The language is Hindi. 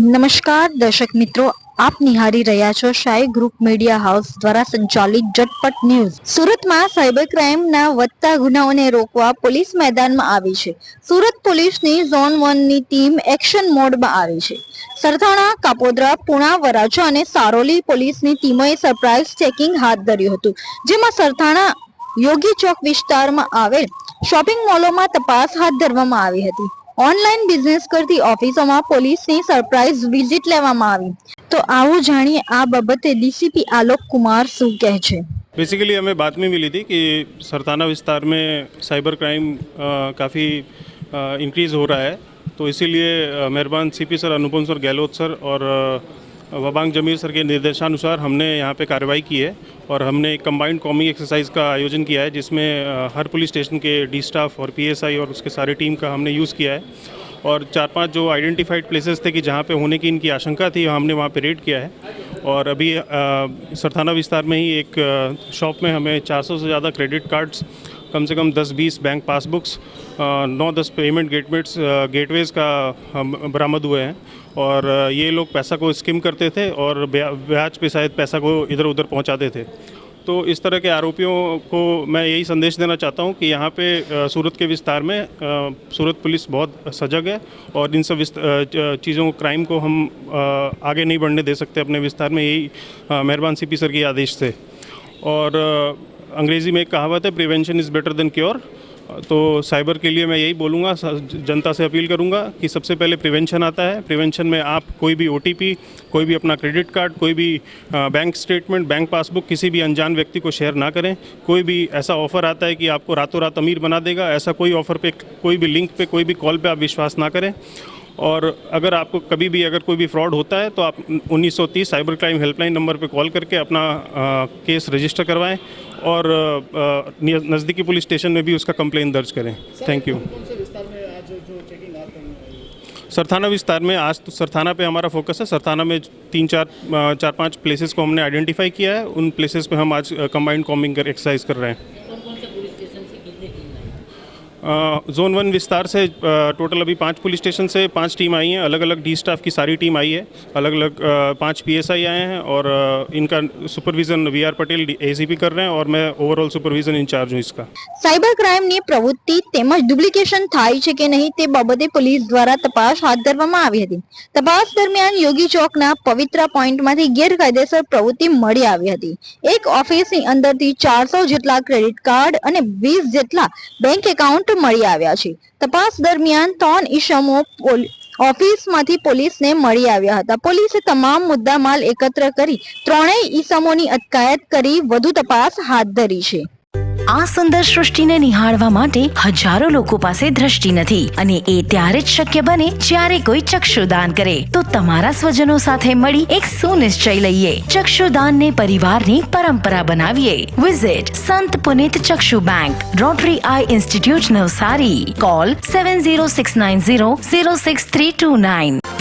નમસ્કાર દર્શક મિત્રો, આપ નિહાળી રહ્યા છો શાહી ગ્રુપ મીડિયા હાઉસ દ્વારા સંચાલિત ઝટપટ ન્યૂઝ। સુરતમાં સાયબર ક્રાઇમના વધતા ગુનાઓને રોકવા પોલીસ મેદાનમાં આવી છે। સુરત પોલીસની ઝોન 1 ની ટીમ એક્શન મોડમાં આવી છે। સરથાણા, કાપોદ્રા, પુણા, વરાછા અને સારોલી પોલીસની ટીમોએ સરપ્રાઇઝ ચેકિંગ હાથ ધર્યું હતું, જેમાં સરથાણા યોગી ચોક વિસ્તારમાં આવેલ શોપિંગ મોલોમાં તપાસ હાથ ધરવામાં આવી હતી। ઓનલાઈન બિઝનેસ કરતી ઓફિસોમાં પોલીસની સરપ્રાઇઝ વિઝિટ લેવામાં આવી। તો આવો જાણીએ આ બાબતે ડીસીपी आलोक कुमार શું કહે છે। बेसिकली हमें बातमी मिली थी कि सरथाना विस्तार में साइबर क्राइम काफ़ी इंक्रीज़ हो रहा है, तो इसीलिए मेहरबान सीपी सर, अनुपम सर, गहलोत सर और वबांग जमीर सर के निर्देशानुसार हमने यहाँ पे कार्रवाई की है और हमने एक कंबाइंड कॉमिंग एक्सरसाइज का आयोजन किया है, जिसमें हर पुलिस स्टेशन के डी स्टाफ और पीएसआई और उसके सारी टीम का हमने यूज़ किया है। और 4-5 जो आइडेंटिफाइड प्लेसेस थे कि जहाँ पे होने की इनकी आशंका थी, हमने वहाँ पे रेड किया है। और अभी सरथाना विस्तार में ही एक शॉप में हमें 400 से ज़्यादा क्रेडिट कार्ड्स, कम से कम 10-20 बैंक पासबुक्स, 9-10 पेमेंट गेटवेज़ का बरामद हुए हैं। और ये लोग पैसा को स्किम करते थे और ब्याज पे शायद पैसा को इधर उधर पहुंचाते थे। तो इस तरह के आरोपियों को मैं यही संदेश देना चाहता हूं कि यहाँ पे सूरत के विस्तार में सूरत पुलिस बहुत सजग है और इन सब चीज़ों क्राइम को हम आगे नहीं बढ़ने दे सकते अपने विस्तार में। यही मेहरबान सीपी सर के आदेश से। और अंग्रेज़ी में एक कहावत है, prevention is better than cure. तो साइबर के लिए मैं यही बोलूँगा, जनता से अपील करूँगा कि सबसे पहले प्रिवेंशन आता है। प्रिवेंशन में आप कोई भी OTP, कोई भी अपना क्रेडिट कार्ड, कोई भी बैंक स्टेटमेंट, बैंक पासबुक किसी भी अनजान व्यक्ति को शेयर ना करें। कोई भी ऐसा ऑफ़र आता है कि आपको रातों रात अमीर बना देगा, ऐसा कोई ऑफ़र पे, कोई भी लिंक पे, कोई भी कॉल पे आप विश्वास ना करें। और अगर आपको कभी भी अगर कोई भी फ्रॉड होता है तो आप 1930 साइबर क्राइम हेल्पलाइन नंबर पे कॉल करके अपना केस रजिस्टर करवाएं और नज़दीकी पुलिस स्टेशन में भी उसका कंप्लेन दर्ज करें। Thank you. सरथाना विस्तार में आज तो सरथाना पे हमारा फोकस है। सरथाना में 3-4-5 प्लेसेस को हमने आइडेंटिफाई किया है। उन प्लेसेस पे हम आज कंबाइंड कॉम्बिंग एक्सरसाइज कर रहे हैं। जोन 1 विस्तार से टोटल अभी 5 पुलिस स्टेशन से 5 टीम आई हैं। अलग अलग डी स्टाफ की सारी टीम आई है। अलग अलग 5 PSI आए हैं और इनका सुपरविजन VR पटेल ACP कर रहे हैं और मैं ओवरऑल सुपरविजन इंचार्ज हूँ इसका। સાયબર ક્રાઇમની પ્રવૃત્તિ તેમજ ડુપ્લિકેશન થાય છે કે નહીં તે બાબતે પોલીસ દ્વારા તપાસ હાથ ધરવામાં આવી હતી। તપાસ દરમિયાન યોગી ચોકના પવિત્રા પોઈન્ટમાંથી ગેરકાયદેસર પ્રવૃત્તિ મળી આવી હતી। એક ઓફિસની અંદરથી 400 જેટલા ક્રેડિટ કાર્ડ અને 20 જેટલા બેંક એકાઉન્ટ મળી આવ્યા છે। તપાસ દરમિયાન 3 ઈસમો ઓફિસમાંથી પોલીસને મળી આવ્યા હતા। પોલીસે તમામ મુદ્દામાલ એકત્ર કરી ત્રણેય ઈસમોની અટકાયત કરી વધુ તપાસ હાથ ધરી છે। આ સુંદર સૃષ્ટિને નિહાળવા માટે હજારો લોકો પાસે દ્રષ્ટિ નથી અને એ ત્યારે જ શક્ય બને જ્યારે કોઈ ચક્ષુદાન કરે। તો તમારા સ્વજનો સાથે મળી એક સુનિશ્ચય લઈએ, ચક્ષુદાનને પરિવારની પરંપરા બનાવીએ। Visit Sant Punit Chakshu bank, Rotary eye institute Navsari. Call 7069006329।